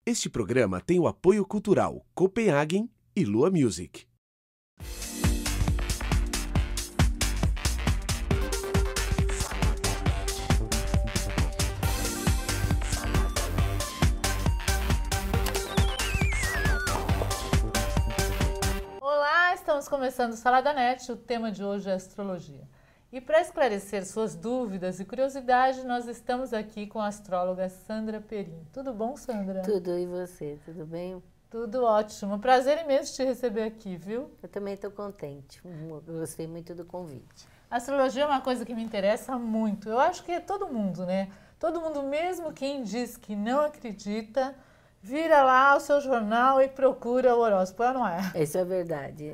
Este programa tem o apoio cultural Copenhagen e Lua Music. Olá, estamos começando o Salada Net. O tema de hoje é astrologia. E para esclarecer suas dúvidas e curiosidades, nós estamos aqui com a astróloga Sandra Perim. Tudo bom, Sandra? Tudo, e você? Tudo bem? Tudo ótimo. Prazer imenso te receber aqui, viu? Eu também estou contente. Eu gostei muito do convite. A astrologia é uma coisa que me interessa muito. Eu acho que é todo mundo, né? Todo mundo, mesmo quem diz que não acredita, vira lá o seu jornal e procura o horóscopo, não é? Isso é verdade.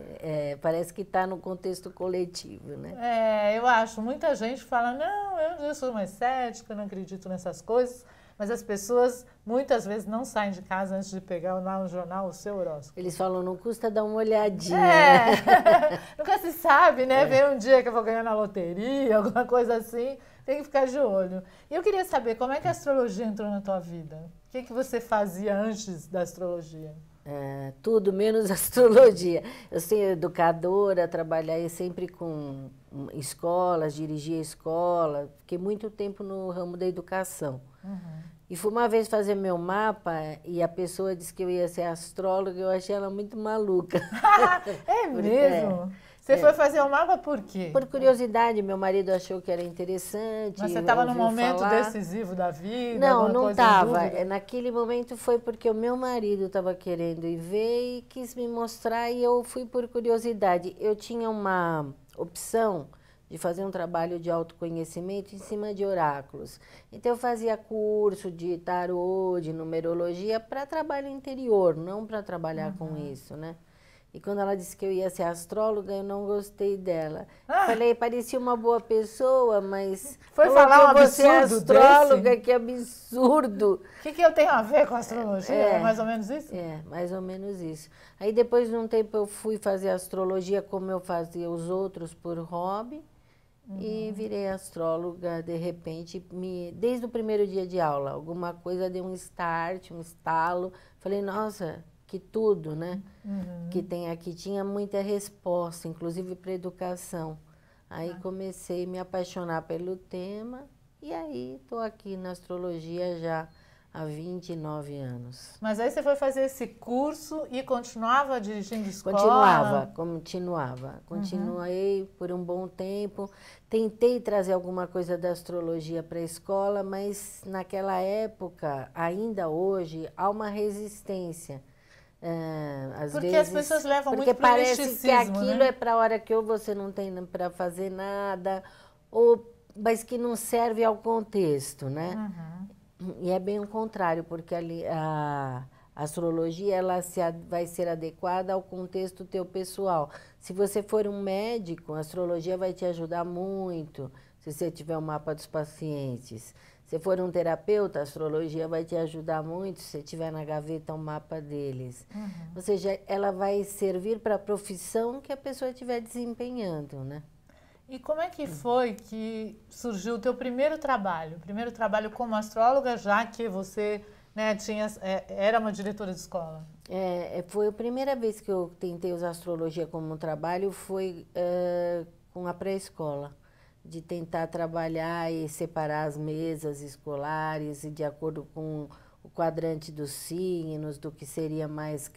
Parece que está no contexto coletivo, né? Eu acho. Muita gente fala, não, eu sou mais cética, eu não acredito nessas coisas. Mas as pessoas, muitas vezes, não saem de casa antes de pegar lá no jornal o seu horóscopo. Eles falam, não custa dar uma olhadinha. Né? Nunca se sabe, né? Vem um dia que eu vou ganhar na loteria, alguma coisa assim. Tem que ficar de olho. E eu queria saber, como é que a astrologia entrou na tua vida? O que você fazia antes da astrologia? Tudo menos astrologia. Eu sou educadora, trabalhei sempre com escolas, dirigia escola. Fiquei muito tempo no ramo da educação. Uhum. E fui uma vez fazer meu mapa e a pessoa disse que eu ia ser astróloga, eu achei ela muito maluca. É mesmo? Você foi fazer o mapa por quê? Por curiosidade, meu marido achou que era interessante. Mas você estava num momento decisivo da vida? Não estava. Naquele momento foi porque o meu marido estava querendo ir ver e quis me mostrar e eu fui por curiosidade. Eu tinha uma opção de fazer um trabalho de autoconhecimento em cima de oráculos. Então eu fazia curso de tarô, de numerologia para trabalho interior, não para trabalhar com isso, né? E quando ela disse que eu ia ser astróloga, eu não gostei dela. Falei, parecia uma boa pessoa, mas... Foi falar um absurdo astróloga, desse? que absurdo. O que eu tenho a ver com a astrologia? É mais ou menos isso? É, mais ou menos isso. Aí depois de um tempo eu fui fazer astrologia como eu fazia os outros por hobby. E virei astróloga, de repente, desde o primeiro dia de aula. Alguma coisa deu um start, um estalo. Falei, nossa... que tudo, né? Que tem aqui tinha muita resposta, inclusive para educação. Aí comecei a me apaixonar pelo tema e aí estou aqui na astrologia já há 29 anos. Mas aí você foi fazer esse curso e continuava dirigindo escola? Continuei por um bom tempo. Tentei trazer alguma coisa da astrologia para a escola, mas naquela época, ainda hoje, há uma resistência. Porque vezes, as pessoas levam muito porque para o parece que aquilo, né? É para a hora que ou você não tem para fazer nada, mas que não serve ao contexto, né? E é bem o contrário, porque a astrologia vai ser adequada ao contexto teu pessoal. Se você for um médico, a astrologia vai te ajudar muito, se você tiver o mapa dos pacientes. Se for um terapeuta, a astrologia vai te ajudar muito se você tiver na gaveta um mapa deles. Ou seja, ela vai servir para a profissão que a pessoa estiver desempenhando, né? E como é que foi que surgiu o teu primeiro trabalho? Primeiro trabalho como astróloga, já que você, né, era uma diretora de escola? Foi a primeira vez que eu tentei usar astrologia como trabalho, foi com a pré-escola. De tentar trabalhar e separar as mesas escolares e de acordo com o quadrante dos signos, do que seria mais...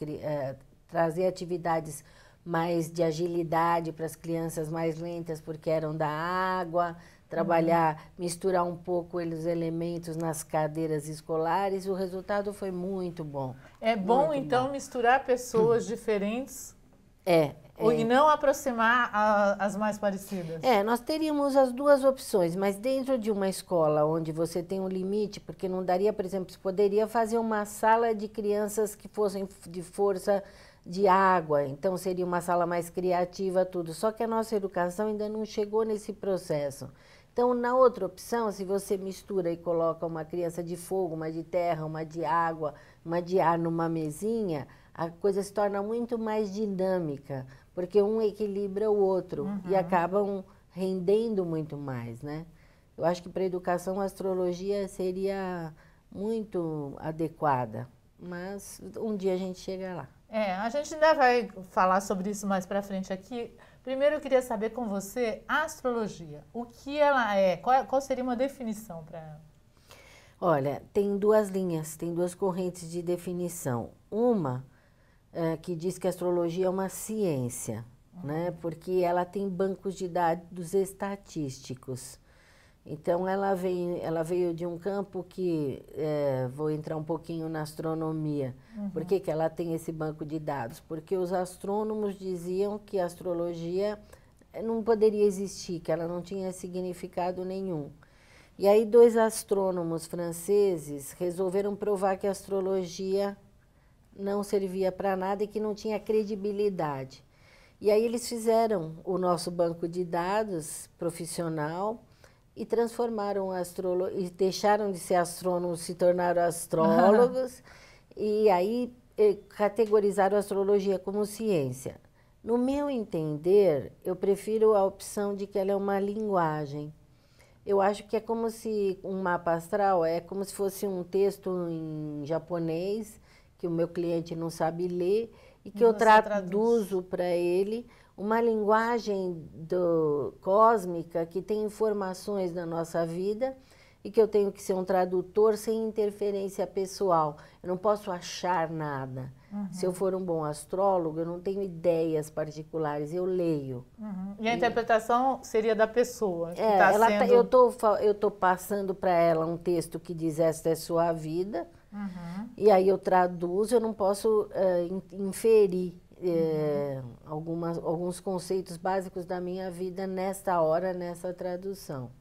trazer atividades mais de agilidade para as crianças mais lentas, porque eram da água, trabalhar, misturar um pouco os elementos nas cadeiras escolares, o resultado foi muito bom. É bom, então, misturar pessoas diferentes? E não aproximar as mais parecidas? Nós teríamos as duas opções, mas dentro de uma escola onde você tem um limite, porque não daria, por exemplo, você poderia fazer uma sala de crianças que fossem de força de água, então seria uma sala mais criativa, tudo. Só que a nossa educação ainda não chegou nesse processo. Então, na outra opção, se você mistura e coloca uma criança de fogo, uma de terra, uma de água, uma de ar numa mesinha, a coisa se torna muito mais dinâmica, porque um equilibra o outro e acabam rendendo muito mais, né? Eu acho que para a educação a astrologia seria muito adequada. mas um dia a gente chega lá. A gente ainda vai falar sobre isso mais para frente aqui. Primeiro eu queria saber com você a astrologia. O que ela é? Qual seria uma definição para ela? Olha, tem duas linhas, tem duas correntes de definição. Uma que diz que a astrologia é uma ciência, né? Porque ela tem bancos de dados estatísticos. Então, ela veio de um campo que, vou entrar um pouquinho na astronomia. Por que ela tem esse banco de dados? Porque os astrônomos diziam que a astrologia não poderia existir, que ela não tinha significado nenhum. E aí, dois astrônomos franceses resolveram provar que a astrologia não servia para nada e que não tinha credibilidade. E aí, eles fizeram o nosso banco de dados profissional e transformaram e deixaram de ser astrônomos, se tornaram astrólogos, e aí categorizaram a astrologia como ciência. No meu entender, eu prefiro a opção de que ela é uma linguagem. Eu acho que é como se um mapa astral é como se fosse um texto em japonês, que o meu cliente não sabe ler, e que eu traduzo para ele uma linguagem cósmica que tem informações da nossa vida e que eu tenho que ser um tradutor sem interferência pessoal. Eu não posso achar nada. Se eu for um bom astrólogo, eu não tenho ideias particulares, eu leio. E a interpretação seria da pessoa. Que sendo... Eu estou passando para ela um texto que diz esta é sua vida, e aí eu traduzo, eu não posso inferir alguns conceitos básicos da minha vida nesta hora, nessa tradução.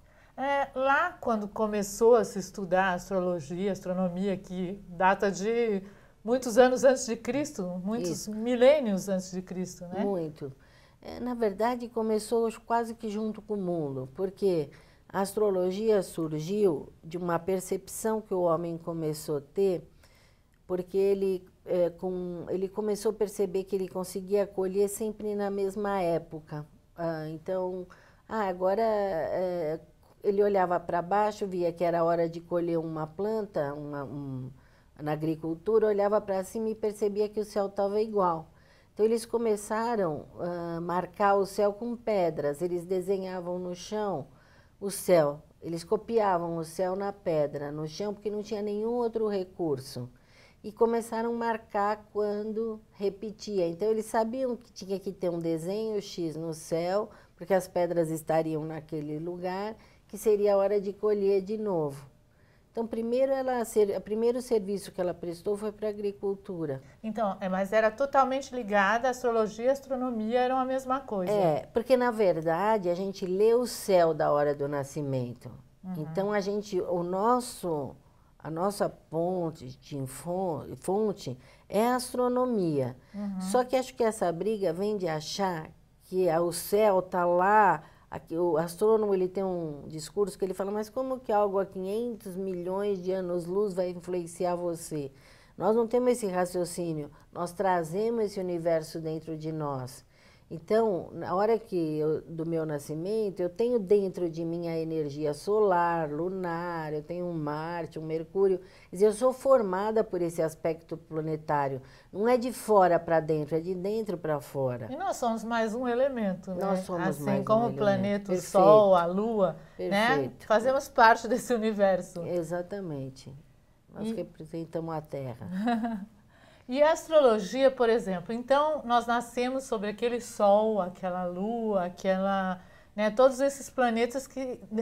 Lá, quando começou a se estudar astrologia, astronomia, que data de muitos anos antes de Cristo, muitos milênios antes de Cristo, né? Muito. Na verdade, começou quase que junto com o mundo, porque a astrologia surgiu de uma percepção que o homem começou a ter, porque ele começou a perceber que ele conseguia colher sempre na mesma época. Agora ele olhava para baixo, via que era hora de colher uma planta, na agricultura, olhava para cima e percebia que o céu estava igual. Então, eles começaram a marcar o céu com pedras, eles desenhavam no chão o céu, eles copiavam o céu na pedra, no chão, porque não tinha nenhum outro recurso. E começaram a marcar quando repetia. Então, eles sabiam que tinha que ter um desenho X no céu, porque as pedras estariam naquele lugar, que seria a hora de colher de novo. Então, o primeiro serviço que ela prestou foi para a agricultura. Então, mas era totalmente ligada, a astrologia e a astronomia eram a mesma coisa. Porque, na verdade, a gente lê o céu da hora do nascimento. Então, a nossa fonte é a astronomia. Só que acho que essa briga vem de achar que o céu está lá. O astrônomo ele tem um discurso que ele fala, mas como que algo a 500 milhões de anos-luz vai influenciar você? Nós não temos esse raciocínio, nós trazemos esse universo dentro de nós. Então, na hora do meu nascimento, eu tenho dentro de mim a energia solar, lunar, eu tenho um Marte, um Mercúrio. Quer dizer, eu sou formada por esse aspecto planetário. Não é de fora para dentro, é de dentro para fora. E nós somos mais um elemento, né? Nós somos assim mais como um o planeta, o elemento. Sol, a Lua, né? Perfeito. Fazemos parte desse universo. Exatamente. Nós representamos a Terra. E a astrologia, por exemplo, então nós nascemos sobre aquele Sol, aquela Lua, todos esses planetas,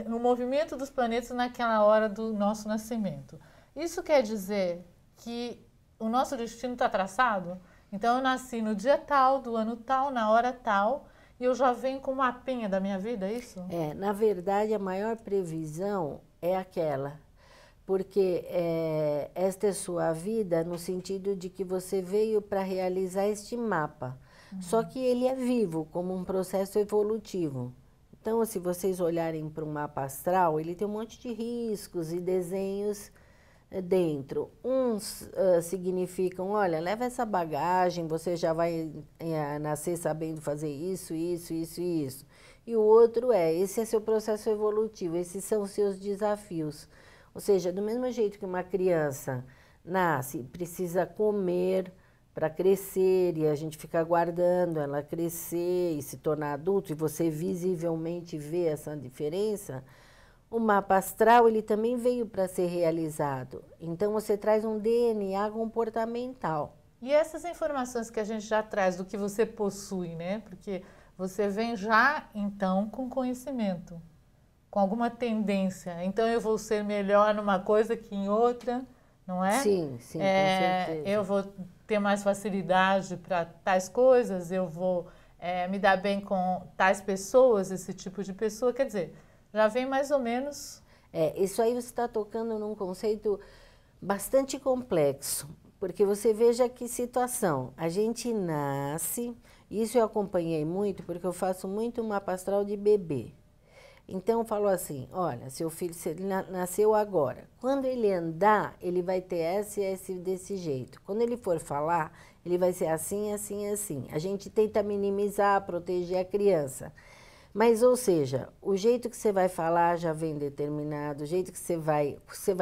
no movimento dos planetas naquela hora do nosso nascimento. Isso quer dizer que o nosso destino está traçado? Então eu nasci no dia tal, do ano tal, na hora tal, e eu já venho com uma mapinha da minha vida, é isso? Na verdade, a maior previsão é aquela. Porque esta é sua vida no sentido de que você veio para realizar este mapa. Só que ele é vivo, como um processo evolutivo. Então, se vocês olharem para um mapa astral, ele tem um monte de riscos e desenhos dentro. Uns significam, olha, leva essa bagagem, você já vai nascer sabendo fazer isso, isso, isso e isso. E o outro esse é seu processo evolutivo, esses são os seus desafios. Ou seja, do mesmo jeito que uma criança nasce, precisa comer para crescer e a gente fica aguardando ela crescer e se tornar adulto e você visivelmente vê essa diferença, o mapa astral ele também veio para ser realizado. Então você traz um DNA comportamental. E essas informações que a gente já traz do que você possui, né? Porque você vem já, então, com conhecimento, com alguma tendência. Então, eu vou ser melhor numa coisa que em outra, não é? Sim, sim, com certeza. Eu vou ter mais facilidade para tais coisas, eu vou me dar bem com tais pessoas, esse tipo de pessoa. Quer dizer, já vem mais ou menos... Isso aí você está tocando num conceito bastante complexo. Porque você veja que situação, a gente nasce, isso eu acompanhei muito, porque eu faço muito mapa astral de bebê. Então eu falo assim, olha, seu filho nasceu agora, quando ele andar, ele vai ter esse desse jeito. Quando ele for falar, ele vai ser assim, assim, assim. A gente tenta minimizar, proteger a criança. Mas, ou seja, o jeito que você vai falar já vem determinado, o jeito que você vai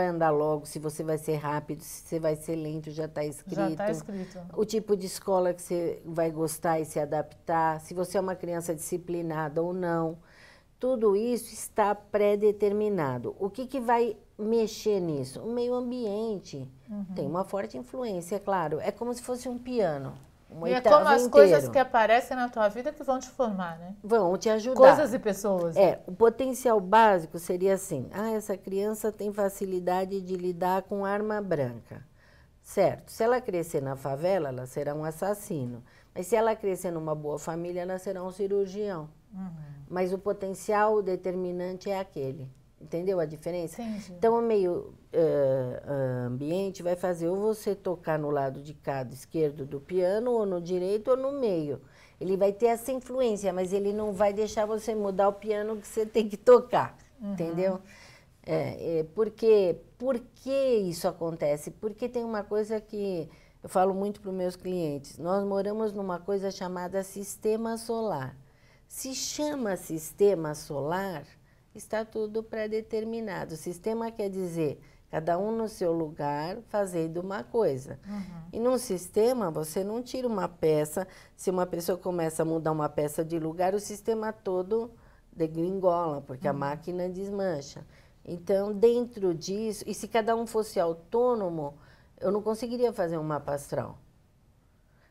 andar logo, se você vai ser rápido, se você vai ser lento, já está escrito. Já está escrito. O tipo de escola que você vai gostar e se adaptar, se você é uma criança disciplinada ou não. Tudo isso está pré-determinado. O que vai mexer nisso? O meio ambiente tem uma forte influência, é claro. É como se fosse um piano. E é como as coisas que aparecem na tua vida que vão te formar, né? Vão te ajudar. Coisas e pessoas. O potencial básico seria assim, essa criança tem facilidade de lidar com arma branca, certo? Se ela crescer na favela, ela será um assassino. Mas se ela crescer numa boa família, ela será um cirurgião. Mas o potencial determinante é aquele. Entendeu a diferença? Sim, sim. Então, o meio ambiente vai fazer ou você tocar no lado de cá, do esquerdo do piano, ou no direito, ou no meio. Ele vai ter essa influência, mas ele não vai deixar você mudar o piano que você tem que tocar, entendeu? Por que isso acontece? Porque tem uma coisa que eu falo muito para os meus clientes. Nós moramos numa coisa chamada sistema solar. Se chama sistema solar... Está tudo pré-determinado. O sistema quer dizer, cada um no seu lugar, fazendo uma coisa. E num sistema, você não tira uma peça. Se uma pessoa começa a mudar uma peça de lugar, o sistema todo degringola, porque a máquina desmancha. Então, dentro disso, e se cada um fosse autônomo, eu não conseguiria fazer um mapa astral.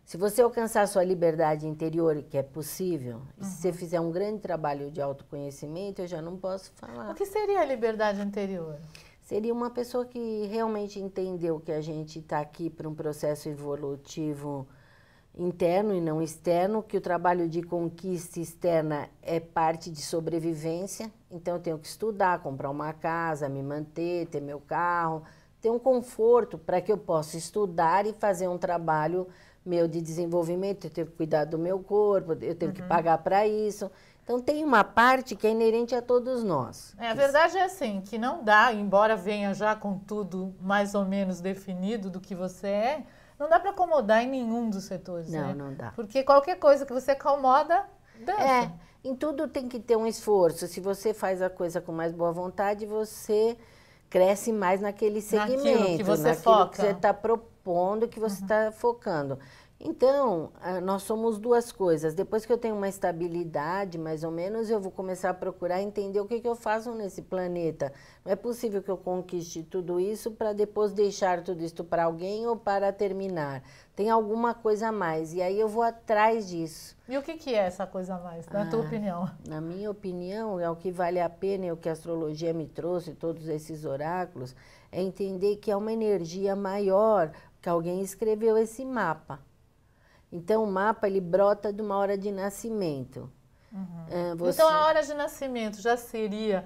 Se você alcançar a sua liberdade interior, que é possível, e se você fizer um grande trabalho de autoconhecimento, eu já não posso falar. O que seria a liberdade interior? Seria uma pessoa que realmente entendeu que a gente está aqui para um processo evolutivo interno e não externo, que o trabalho de conquista externa é parte de sobrevivência, então eu tenho que estudar, comprar uma casa, me manter, ter meu carro, ter um conforto para que eu possa estudar e fazer um trabalho meu de desenvolvimento, eu tenho que cuidar do meu corpo, eu tenho que pagar para isso. Então, tem uma parte que é inerente a todos nós. A verdade é assim, que não dá, embora venha já com tudo mais ou menos definido do que você é, não dá para acomodar em nenhum dos setores, né? Não dá. Porque qualquer coisa que você acomoda, dança. Em tudo tem que ter um esforço. Se você faz a coisa com mais boa vontade, você cresce mais naquele segmento. Naquilo que você naquilo foca. que você está propondo, que você está focando. Então, nós somos duas coisas. Depois que eu tenho uma estabilidade, mais ou menos, eu vou começar a procurar entender o que eu faço nesse planeta. Não é possível que eu conquiste tudo isso para depois deixar tudo isso para alguém ou para terminar. Tem alguma coisa a mais, e aí eu vou atrás disso. E o que é essa coisa a mais, na tua opinião? Na minha opinião, é o que vale a pena, e o que a astrologia me trouxe, todos esses oráculos, é entender que é uma energia maior, que alguém escreveu esse mapa. Então, o mapa, ele brota de uma hora de nascimento. Então, a hora de nascimento já seria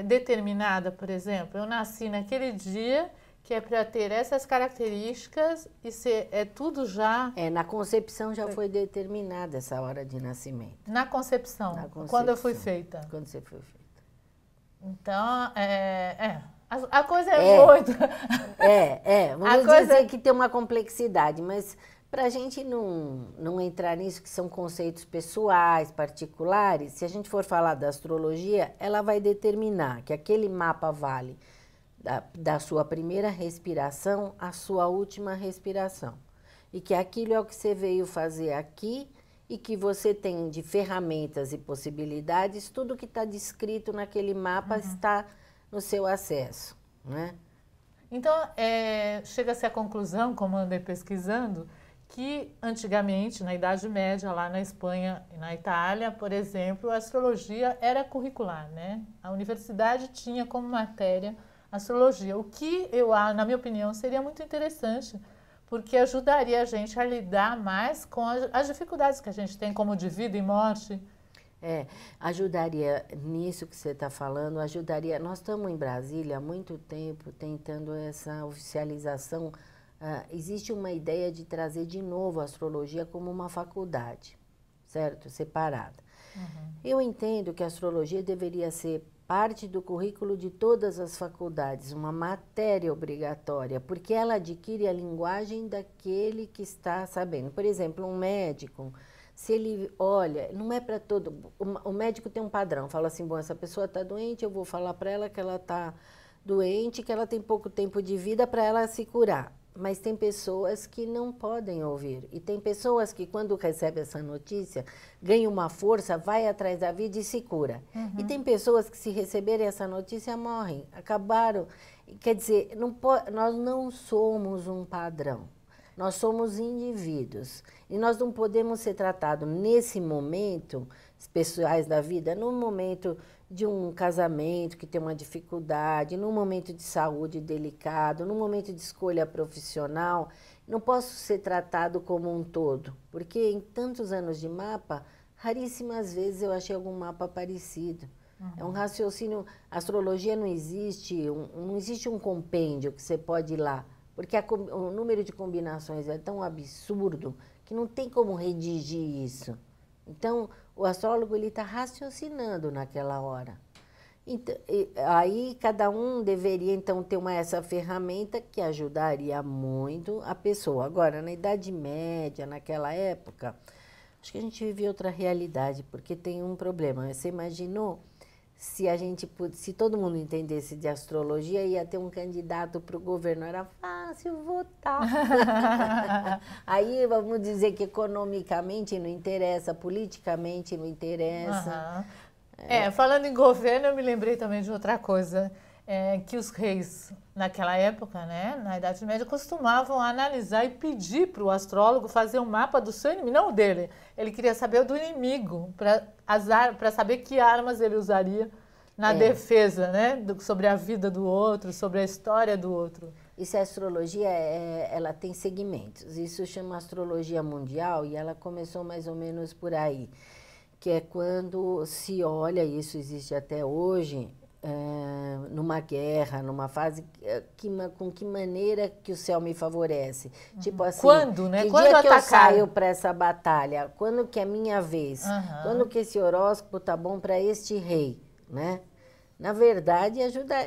determinada, por exemplo, eu nasci naquele dia que é para ter essas características e é tudo já... na concepção já foi determinada essa hora de nascimento. Na concepção, quando eu fui feita. Quando você foi feita. Então, a coisa é muito... Vamos dizer que tem uma complexidade, mas... Para a gente não entrar nisso, que são conceitos pessoais, particulares, se a gente for falar da astrologia, ela vai determinar que aquele mapa vale da sua primeira respiração à sua última respiração. E que aquilo é o que você veio fazer aqui e que você tem de ferramentas e possibilidades, tudo que está descrito naquele mapa está no seu acesso, né? Então, chega-se à conclusão, como andei pesquisando, que antigamente, na Idade Média, lá na Espanha e na Itália, por exemplo, a astrologia era curricular, né? A universidade tinha como matéria astrologia, o que na minha opinião, seria muito interessante, porque ajudaria a gente a lidar mais com as dificuldades que a gente tem, como de vida e morte. Ajudaria nisso que você está falando, ajudaria. Nós estamos em Brasília há muito tempo tentando essa oficialização. Existe uma ideia de trazer de novo a astrologia como uma faculdade, certo? Separada. Eu entendo que a astrologia deveria ser parte do currículo de todas as faculdades, uma matéria obrigatória, porque ela adquire a linguagem daquele que está sabendo. Por exemplo, um médico, se ele olha, não é para todo... O médico tem um padrão, fala assim, bom, essa pessoa está doente, eu vou falar para ela que ela está doente, que ela tem pouco tempo de vida para ela se curar. Mas tem pessoas que não podem ouvir. E tem pessoas que, quando recebem essa notícia, ganham uma força, vai atrás da vida e se cura. E tem pessoas que, se receberem essa notícia, morrem. Acabaram. Quer dizer, nós não somos um padrão. Nós somos indivíduos. E nós não podemos ser tratados, nesse momento, pessoais da vida, no momento de um casamento que tem uma dificuldade, num momento de saúde delicado, num momento de escolha profissional, não posso ser tratado como um todo, porque em tantos anos de mapa, raríssimas vezes eu achei algum mapa parecido. É um raciocínio, a astrologia não existe um compêndio que você pode ir lá, porque o número de combinações é tão absurdo que não tem como redigir isso. Então, o astrólogo está raciocinando naquela hora. Então, aí, cada um deveria, então, ter essa ferramenta que ajudaria muito a pessoa. Agora, na Idade Média, naquela época, acho que a gente vivia outra realidade, porque tem um problema. Você imaginou se todo mundo entendesse de astrologia, ia ter um candidato para o governo, era fácil votar. Aí vamos dizer que economicamente não interessa, politicamente não interessa. Falando em governo, eu me lembrei também de outra coisa, que os reis, naquela época, né, na Idade Média, costumavam analisar e pedir para o astrólogo fazer um mapa do seu inimigo, não o dele. Ele queria saber o do inimigo, para saber que armas ele usaria na defesa, né, sobre a vida do outro, sobre a história do outro. Isso, a astrologia, ela tem segmentos. Isso chama astrologia mundial e ela começou mais ou menos por aí, que é quando se olha, isso existe até hoje, numa guerra, numa fase, com que maneira que o céu me favorece. Tipo assim, quando, né? Que quando dia atacar? Que eu saio para essa batalha? Quando que é minha vez? Quando que esse horóscopo tá bom para este rei, né? Na verdade,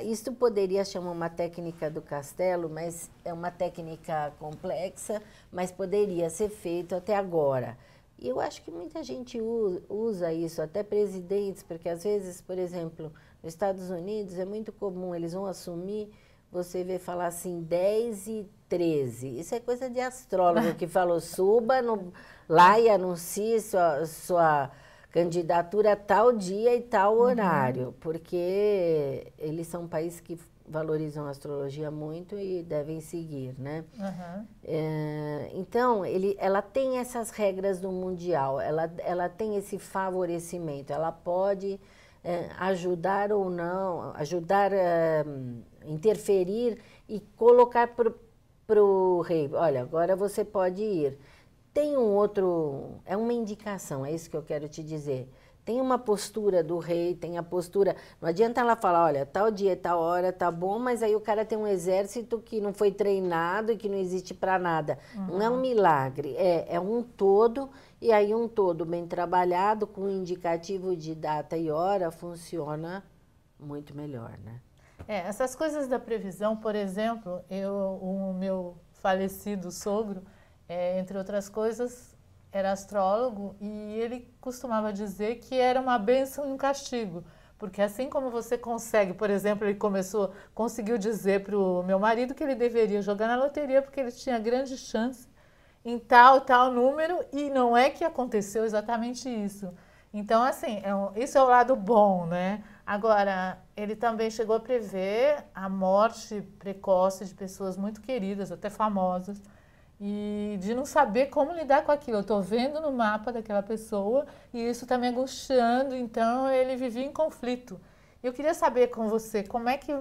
isso poderia chamar uma técnica do castelo, mas é uma técnica complexa, mas poderia ser feito até agora. E eu acho que muita gente usa isso, até presidentes, porque às vezes, por exemplo, nos Estados Unidos é muito comum, eles vão assumir, você vê falar assim, 10 e 13. Isso é coisa de astrólogo que falou, suba lá e anuncie sua candidatura tal dia e tal horário, porque eles são um país que valorizam a astrologia muito e devem seguir, né? Então, ela tem essas regras do mundial, ela tem esse favorecimento, ela pode ajudar ou não, interferir e colocar para o rei, olha, agora você pode ir. Tem é uma indicação, é isso que eu quero te dizer. Tem uma postura do rei, tem a postura... Não adianta ela falar, olha, tal dia, tal hora, tá bom, mas aí o cara tem um exército que não foi treinado e que não existe para nada. Não é um milagre, é um todo, e aí um todo bem trabalhado, com indicativo de data e hora, funciona muito melhor, né? Essas coisas da previsão, por exemplo, o meu falecido sogro, entre outras coisas, era astrólogo e ele costumava dizer que era uma bênção e um castigo, Porque assim como você consegue, por exemplo, ele conseguiu dizer para o meu marido que ele deveria jogar na loteria porque ele tinha grande chance em tal número, e não é que aconteceu exatamente isso. Então, assim, isso é o lado bom, né? Agora, ele também chegou a prever a morte precoce de pessoas muito queridas, até famosas, e de não saber como lidar com aquilo. Eu estou vendo no mapa daquela pessoa e isso está me angustiando, então ele vivia em conflito. Eu queria saber com você, como é que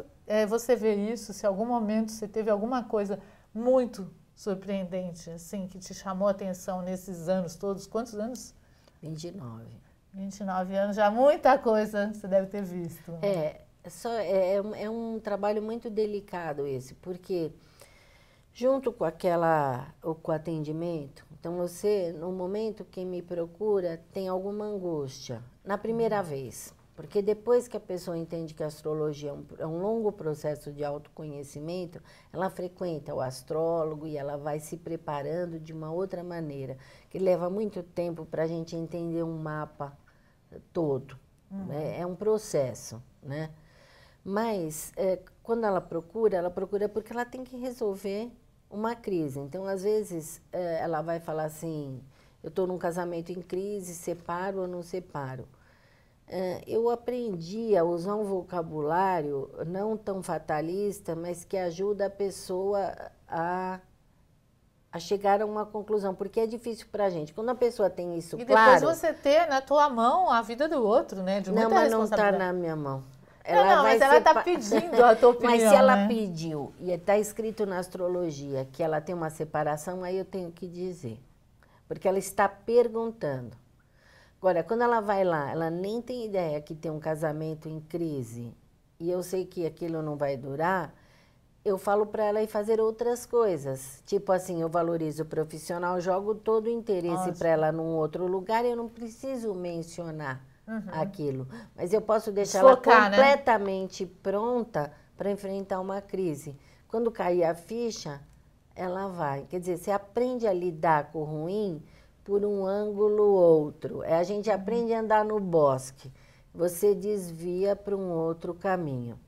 você vê isso, se em algum momento você teve alguma coisa muito surpreendente, assim, que te chamou a atenção nesses anos todos. Quantos anos? 29. 29 anos, já muita coisa você deve ter visto. É um trabalho muito delicado esse, porque junto com com o atendimento, então você, no momento, quem me procura tem alguma angústia, na primeira vez. Porque depois que a pessoa entende que a astrologia é um longo processo de autoconhecimento, ela frequenta o astrólogo e ela vai se preparando de uma outra maneira, que leva muito tempo para a gente entender um mapa todo. Né? É um processo, né? Mas, quando ela procura porque ela tem que resolver uma crise. Então, às vezes, ela vai falar assim, eu estou num casamento em crise, separo ou não separo. Eu aprendi a usar um vocabulário não tão fatalista, mas que ajuda a pessoa a chegar a uma conclusão, porque é difícil para a gente. Quando a pessoa tem isso claro... E depois você ter na tua mão a vida do outro, né? De muita mas não responsabilidade. está na minha mão. Mas ela está pedindo a tua opinião, Mas se ela né? pediu, e está escrito na astrologia que ela tem uma separação, aí eu tenho que dizer. Porque ela está perguntando. Agora, quando ela vai lá, ela nem tem ideia que tem um casamento em crise, e eu sei que aquilo não vai durar, eu falo para ela ir fazer outras coisas. Tipo assim, eu valorizo o profissional, jogo todo o interesse para ela num outro lugar, eu não preciso mencionar aquilo. Mas eu posso deixar ela completamente pronta para enfrentar uma crise. Quando cair a ficha, ela vai. Quer dizer, você aprende a lidar com o ruim por um ângulo outro. A gente aprende a andar no bosque. Você desvia para um outro caminho.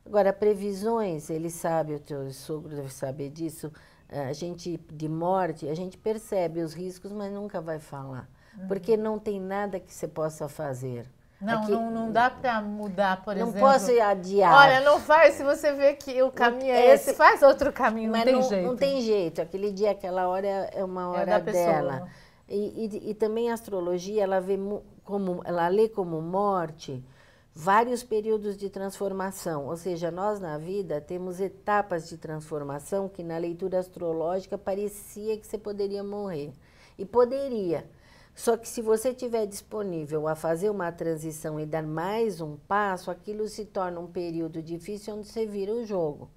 Agora, previsões, ele sabe, o teu sogro deve saber disso, a gente, de morte, a gente percebe os riscos, mas nunca vai falar. Porque não tem nada que você possa fazer. Não dá para mudar, por exemplo. Não posso adiar. Olha, não faz, se você vê que o caminho é esse, faz outro caminho, não tem jeito. Não tem jeito, aquele dia, aquela hora é uma hora dela. E também a astrologia, ela lê como morte vários períodos de transformação, ou seja, nós na vida temos etapas de transformação que na leitura astrológica parecia que você poderia morrer. E poderia. Só que se você estiver disponível a fazer uma transição e dar mais um passo, aquilo se torna um período difícil onde você vira o jogo.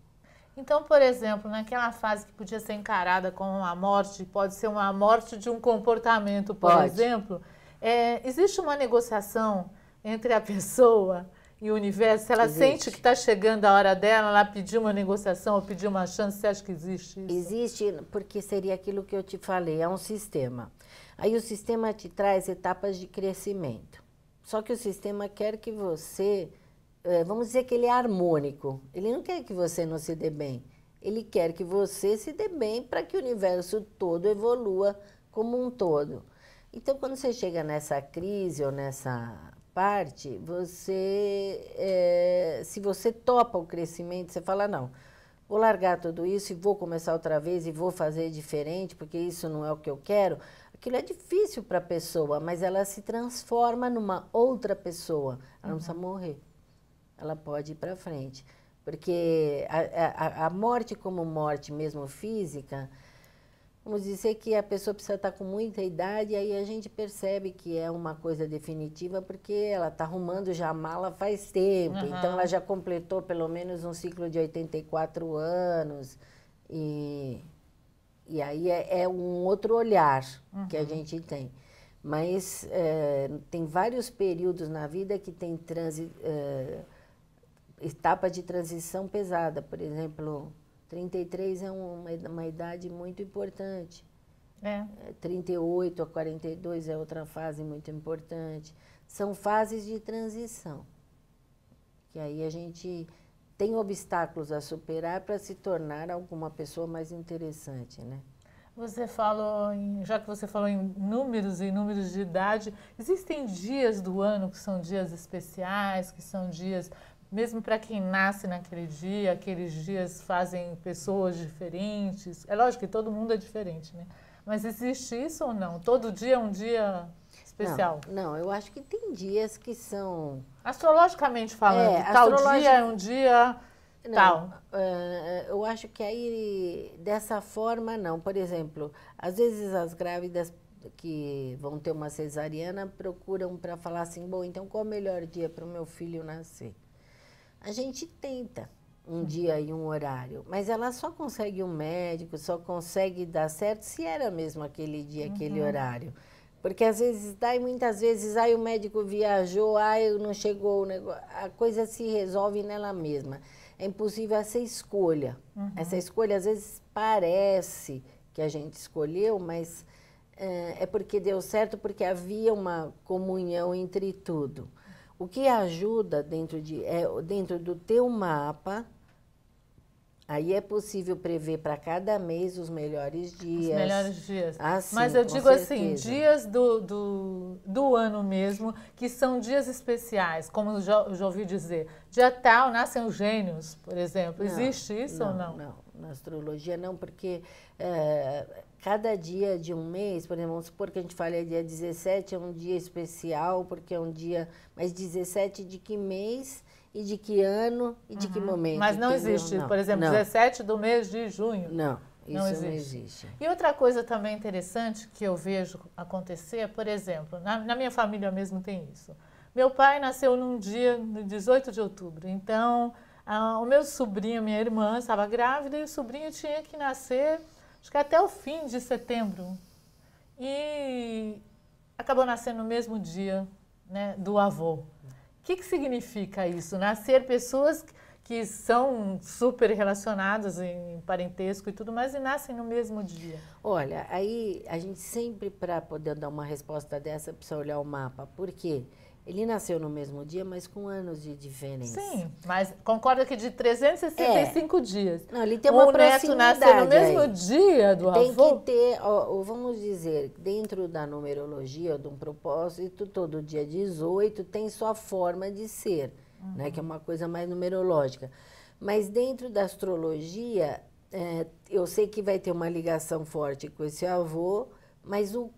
Então, por exemplo, naquela fase que podia ser encarada como uma morte, pode ser uma morte de um comportamento, por exemplo, existe uma negociação entre a pessoa e o universo? Se ela sente que está chegando a hora dela, ela pediu uma negociação ou pediu uma chance, você acha que existe isso? Existe, porque seria aquilo que eu te falei, é um sistema. Aí o sistema te traz etapas de crescimento. Só que o sistema quer que você, vamos dizer que ele é harmônico. Ele não quer que você não se dê bem. Ele quer que você se dê bem para que o universo todo evolua como um todo. Então, quando você chega nessa crise ou nessa parte, se você topa o crescimento, você fala, não, vou largar tudo isso e vou começar outra vez e vou fazer diferente, porque isso não é o que eu quero. Aquilo é difícil para a pessoa, mas ela se transforma numa outra pessoa. Ela não precisa morrer. Ela pode ir para frente. Porque a morte como morte mesmo física, vamos dizer que a pessoa precisa estar com muita idade, e aí a gente percebe que é uma coisa definitiva, porque ela está arrumando já a mala faz tempo. Então, ela já completou pelo menos um ciclo de 84 anos. E aí é um outro olhar que a gente tem. Mas tem vários períodos na vida que tem etapa de transição pesada. Por exemplo, 33 é uma idade muito importante. 38 a 42 é outra fase muito importante. São fases de transição. que aí a gente tem obstáculos a superar para se tornar alguma pessoa mais interessante, né? Você falou, já que você falou em números e números de idade, existem dias do ano que são dias especiais, que são dias, mesmo para quem nasce naquele dia, aqueles dias fazem pessoas diferentes. É lógico que todo mundo é diferente, né? Mas existe isso ou não? Todo dia é um dia especial? Não, eu acho que tem dias que são... Astrologicamente falando, tal dia é um dia tal. Eu acho que aí, dessa forma, não. Por exemplo, às vezes as grávidas que vão ter uma cesariana procuram para falar assim, bom, então qual é o melhor dia para o meu filho nascer? A gente tenta um dia e um horário, mas ela só consegue um médico, só consegue dar certo se era mesmo aquele dia, aquele horário. Porque às vezes dá e muitas vezes, o médico viajou, não chegou, a coisa se resolve nela mesma. É impossível essa escolha. Essa escolha às vezes parece que a gente escolheu, mas é porque deu certo, porque havia uma comunhão entre tudo. O que ajuda dentro do teu mapa, aí é possível prever para cada mês os melhores dias. Os melhores dias. Sim, mas eu digo certeza. Assim, dias do ano mesmo, que são dias especiais, como eu já ouvi dizer. Dia tal, nascem os gênios, por exemplo. Existe isso ou não? Não, na astrologia não, porque cada dia de um mês, por exemplo, vamos supor que a gente fale dia 17, é um dia especial, porque é um dia... Mas 17 de que mês e de que ano e de que momento? Mas não existe, por exemplo, 17 do mês de junho. Não, isso não existe. E outra coisa também interessante que eu vejo acontecer, por exemplo, na minha família mesmo tem isso. Meu pai nasceu num dia, no 18 de outubro, então o meu sobrinho, minha irmã, estava grávida e o sobrinho tinha que nascer, acho que até o fim de setembro. E acabou nascendo no mesmo dia, né, do avô. O que significa isso? Nascer pessoas que são super relacionadas em parentesco e tudo mais e nascem no mesmo dia. Olha, aí a gente sempre, para poder dar uma resposta dessa, precisa olhar o mapa. Por quê? Ele nasceu no mesmo dia, mas com anos de diferença. Sim, mas concorda que de 365 dias. Não, ele tem uma proximidade. O neto nasceu no mesmo dia do avô? Tem que ter, vamos dizer, dentro da numerologia, de um propósito, todo dia 18 tem sua forma de ser, né, que é uma coisa mais numerológica. Mas dentro da astrologia, eu sei que vai ter uma ligação forte com esse avô, mas o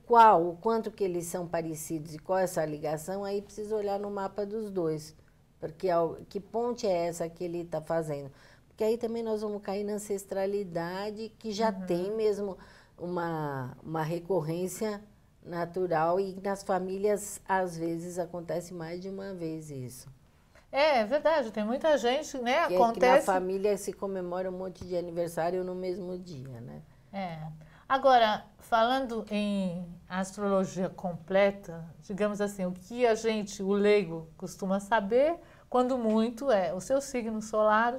quanto que eles são parecidos e qual é essa ligação, aí precisa olhar no mapa dos dois. Porque que ponte é essa que ele está fazendo? Porque aí também nós vamos cair na ancestralidade, que já tem mesmo uma recorrência natural e nas famílias, às vezes, acontece mais de uma vez isso. É verdade, tem muita gente, né? Acontece... que na família se comemora um monte de aniversário no mesmo dia, né? Agora, falando em astrologia completa, digamos assim, o que a gente, o leigo, costuma saber, quando muito, é o seu signo solar,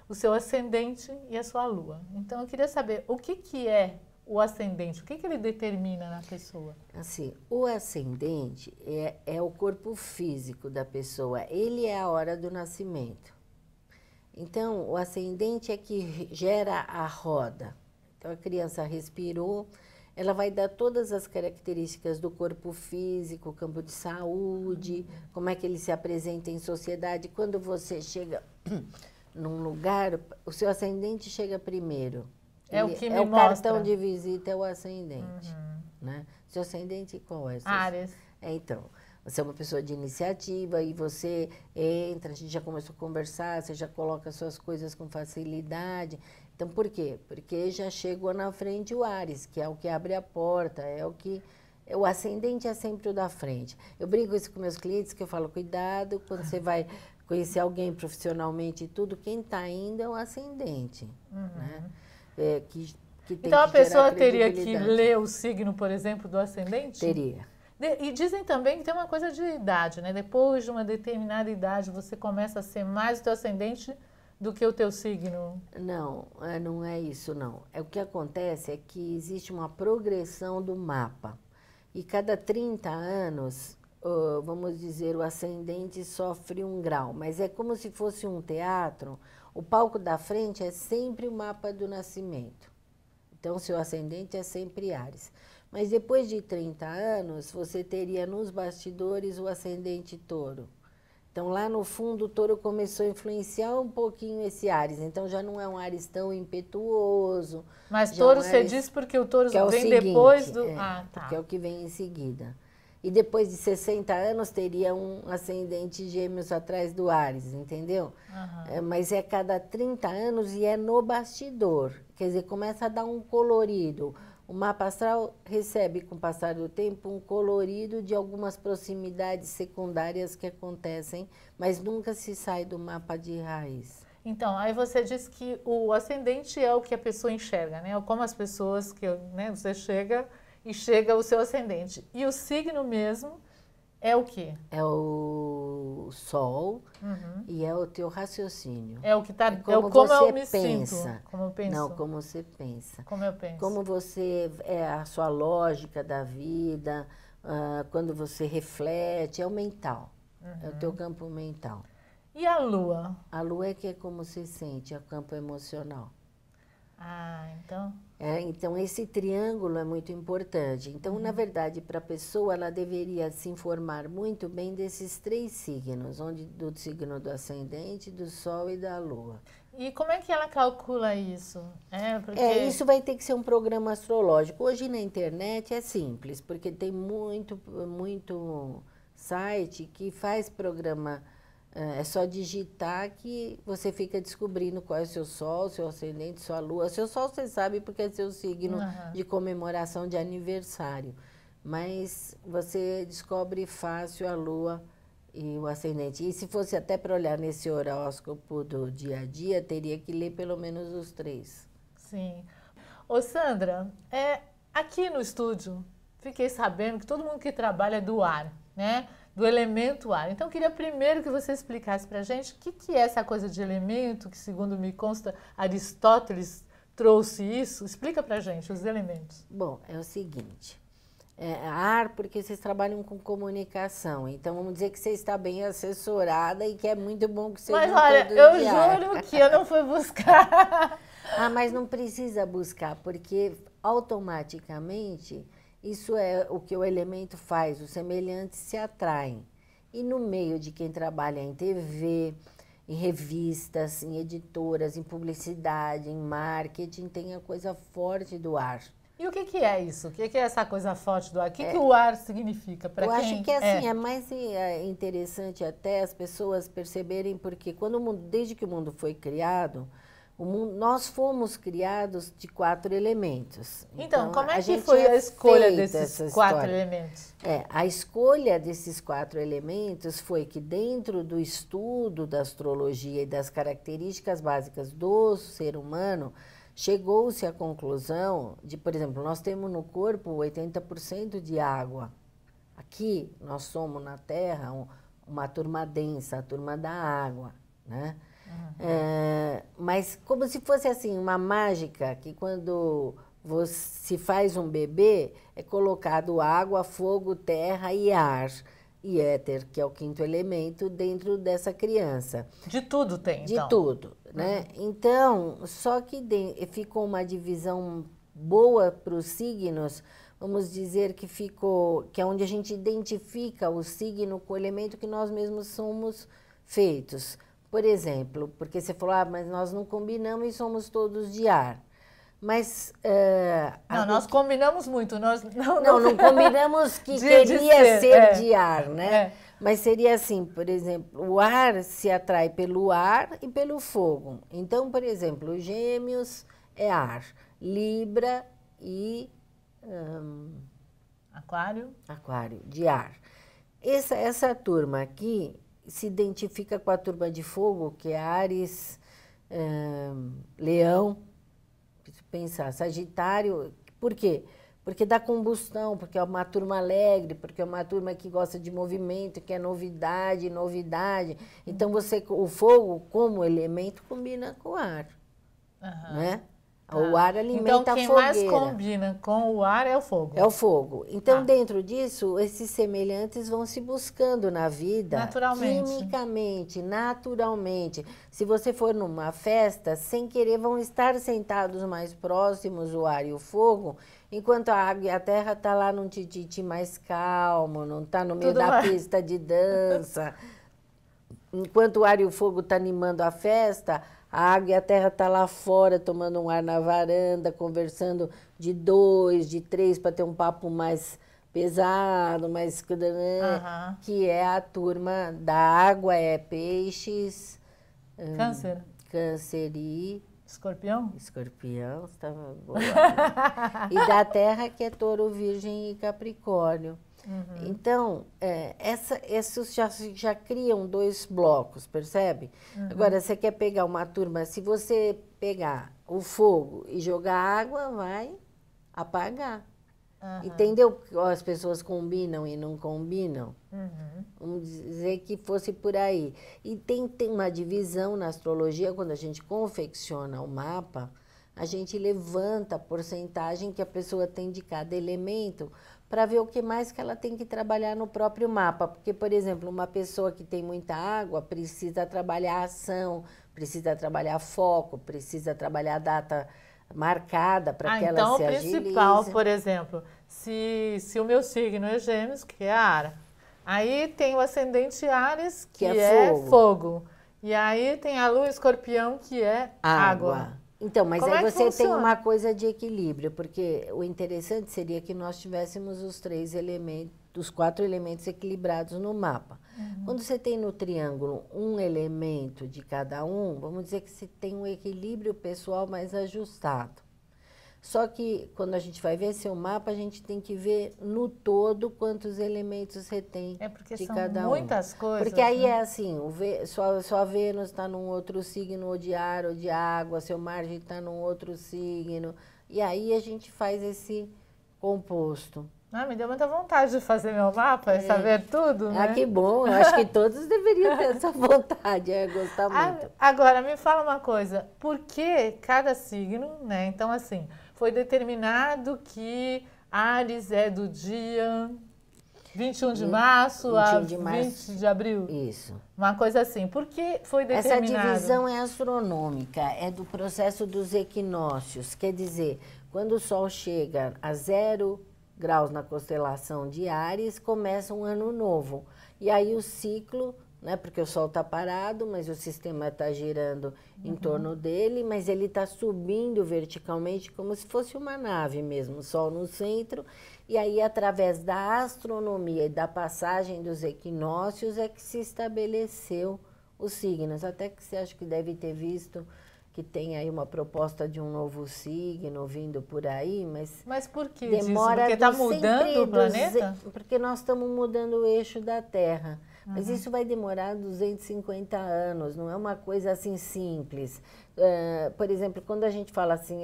o seu ascendente e a sua lua. Então, eu queria saber o que é o ascendente, o que ele determina na pessoa? Assim, o ascendente é o corpo físico da pessoa, ele é a hora do nascimento. Então, o ascendente é que gera a roda. Então, a criança respirou, ela vai dar todas as características do corpo físico, campo de saúde, como é que ele se apresenta em sociedade. Quando você chega num lugar, o seu ascendente chega primeiro. O que me mostra. O cartão de visita é o ascendente. Né? Seu ascendente qual é? Áries. Então, você é uma pessoa de iniciativa e você entra, a gente já começou a conversar, você já coloca suas coisas com facilidade. Então, por quê? Porque já chegou na frente o Áries, que é o que abre a porta, é o que... O ascendente é sempre o da frente. Eu brinco isso com meus clientes, que eu falo, cuidado, quando você vai conhecer alguém profissionalmente e tudo, quem está indo é o ascendente. Né? Que tem então, a pessoa teria que credibilidade. ler o signo, por exemplo, do ascendente? Teria. E dizem também que tem uma coisa de idade, né? Depois de uma determinada idade, você começa a ser mais o teu ascendente do que o teu signo. Não, não é isso, não. O que acontece é que existe uma progressão do mapa. E cada 30 anos, vamos dizer, o ascendente sofre 1 grau, mas é como se fosse um teatro. O palco da frente é sempre o mapa do nascimento. Então, seu ascendente é sempre Áries. Mas depois de 30 anos, você teria nos bastidores o ascendente Touro. Então, lá no fundo, o Touro começou a influenciar um pouquinho esse Áries. Então, já não é um Áries tão impetuoso. Mas Touro você diz porque o Touro vem depois do... tá. Porque é o que vem em seguida. E depois de 60 anos, teria um ascendente Gêmeos atrás do Áries, entendeu? Mas é cada 30 anos e é no bastidor. Quer dizer, começa a dar um colorido. O mapa astral recebe, com o passar do tempo, um colorido de algumas proximidades secundárias que acontecem, mas nunca se sai do mapa de raiz. Então, aí você diz que o ascendente é o que a pessoa enxerga, né? Como as pessoas que, né, você chega o seu ascendente. E o signo mesmo é o quê? É o Sol e é o teu raciocínio. É o que está... como eu me sinto. Como eu penso. Não, como você pensa. Como eu penso. Como você... É a sua lógica da vida, quando você reflete, é o mental. É o teu campo mental. E a Lua? A Lua é que é como se sente, é o campo emocional. Então... Então, esse triângulo é muito importante. Então, na verdade, para a pessoa, ela deveria se informar muito bem desses 3 signos, do signo do ascendente, do Sol e da Lua. E como é que ela calcula isso? Isso vai ter que ser um programa astrológico. Hoje, na internet, é simples, porque tem muito site que faz programa. É só digitar que você fica descobrindo qual é o seu Sol, seu ascendente, sua Lua. Seu Sol você sabe porque é seu signo de comemoração de aniversário. Mas você descobre fácil a Lua e o ascendente. E se fosse até para olhar nesse horóscopo do dia a dia, teria que ler pelo menos os 3. Sim. Ô Sandra, aqui no estúdio, fiquei sabendo que todo mundo que trabalha é do ar, né? Do elemento ar. Então, eu queria primeiro que você explicasse para a gente o que é essa coisa de elemento, que segundo me consta, Aristóteles trouxe isso. Explica para a gente os elementos. Bom, é o seguinte, ar porque vocês trabalham com comunicação, então vamos dizer que você está bem assessorada e que é muito bom que você... Mas olha, eu juro que eu não fui buscar. Mas não precisa buscar, porque automaticamente... Isso é o que o elemento faz, os semelhantes se atraem. E no meio de quem trabalha em TV, em revistas, em editoras, em publicidade, em marketing, tem a coisa forte do ar. E o que é isso? O que é essa coisa forte do ar? O que o ar significa para quem... Eu acho que assim, é mais interessante até as pessoas perceberem, porque desde que o mundo foi criado, nós fomos criados de 4 elementos. Então como é que foi a escolha desses 4 elementos? A escolha desses 4 elementos foi que dentro do estudo da astrologia e das características básicas do ser humano, chegou-se à conclusão de, por exemplo, nós temos no corpo 80% de água. Aqui nós somos na Terra uma turma densa, a turma da água, né? Mas como se fosse assim, uma mágica, que quando se faz um bebê, é colocado água, fogo, terra e ar. E éter, que é o 5º elemento, dentro dessa criança. De tudo tem, então? De tudo, né? Então, só que ficou uma divisão boa para os signos, vamos dizer que que é onde a gente identifica o signo com o elemento que nós mesmos somos feitos. Por exemplo, porque você falou, mas nós não combinamos e somos todos de ar. Mas... nós combinamos muito. Nós não combinamos que queria ser de ar, né? Mas seria assim, por exemplo, o ar se atrai pelo ar e pelo fogo. Então, por exemplo, os Gêmeos é ar, Libra e... Aquário, de ar. Essa turma aqui se identifica com a turma de fogo, que é Áries, Leão, preciso pensar, Sagitário. Por quê? Porque dá combustão, porque é uma turma alegre, porque é uma turma que gosta de movimento, que é novidade. Então, o fogo, como elemento, combina com o ar. Né? O ar alimenta então, a fogueira. Então, quem mais combina com o ar é o fogo. É o fogo. Então, dentro disso, esses semelhantes vão se buscando na vida. Naturalmente. Quimicamente, naturalmente. Se você for numa festa, sem querer, vão estar sentados mais próximos o ar e o fogo, enquanto a água e a terra tá lá num tititi mais calmo, não tá no meio da pista de dança. Enquanto o ar e o fogo tá animando a festa, a água e a terra tá lá fora, tomando um ar na varanda, conversando de 2, de 3, para ter um papo mais pesado, mais... que é a turma da água, é peixes... Câncer. Câncer e... Escorpião? Escorpião, estava boa. E da terra, que é touro, virgem e capricórnio. Então, esses já criam 2 blocos, percebe? Agora, você quer pegar uma turma, se você pegar o fogo e jogar água, vai apagar. Entendeu? As pessoas combinam e não combinam. Vamos dizer que fosse por aí. E tem uma divisão na astrologia, quando a gente confecciona o mapa, a gente levanta a porcentagem que a pessoa tem de cada elemento, para ver o que mais que ela tem que trabalhar no próprio mapa. Porque, por exemplo, uma pessoa que tem muita água precisa trabalhar ação, precisa trabalhar foco, precisa trabalhar data marcada para que ela se agilize. Então, o principal, por exemplo, se o meu signo é Gêmeos, que é Ara, aí tem o ascendente Áries, que é fogo. E aí tem a Lua Escorpião, que é água. Então, mas aí você tem uma coisa de equilíbrio, porque o interessante seria que nós tivéssemos os 3 elementos, os 4 elementos equilibrados no mapa. Quando você tem no triângulo um elemento de cada um, vamos dizer que você tem um equilíbrio pessoal mais ajustado. Só que quando a gente vai ver seu mapa, a gente tem que ver no todo quantos elementos você tem de cada um. São muitas coisas. Porque aí é assim, sua Vênus está num outro signo, ou de ar ou de água, seu Marte está num outro signo. E aí a gente faz esse composto. Me deu muita vontade de fazer meu mapa e saber tudo, né? Que bom. Eu acho que todos deveriam ter essa vontade, gostar muito. Agora, me fala uma coisa. Por que cada signo, né? Então, assim, foi determinado que Áries é do dia 21 de março a 20 de abril? Isso. Uma coisa assim. Por que foi determinado? Essa divisão é astronômica, é do processo dos equinócios. Quer dizer, quando o Sol chega a 0 graus na constelação de Áries, começa um ano novo. E aí o ciclo, né, porque o Sol está parado, mas o sistema está girando em torno dele, mas ele está subindo verticalmente como se fosse uma nave mesmo, o Sol no centro. E aí, através da astronomia e da passagem dos equinócios, é que se estabeleceu os signos. Até que você acha que deve ter visto que tem aí uma proposta de um novo signo vindo por aí, mas por que demora disso? Porque está mudando o planeta? Porque nós estamos mudando o eixo da Terra. Mas isso vai demorar 250 anos, não é uma coisa assim simples. Por exemplo, quando a gente fala assim,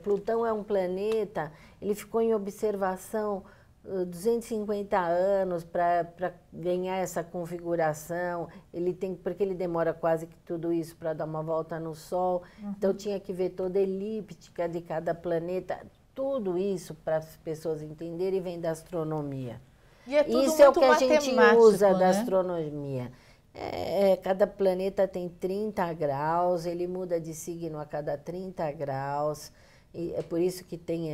Plutão é um planeta, ele ficou em observação 250 anos para ganhar essa configuração, porque ele demora quase que tudo isso para dar uma volta no Sol, então tinha que ver toda a elíptica de cada planeta, tudo isso para as pessoas entenderem vem da astronomia. E é tudo isso é o que a gente usa né? da astronomia. Cada planeta tem 30 graus, ele muda de signo a cada 30 graus, e é por isso que tem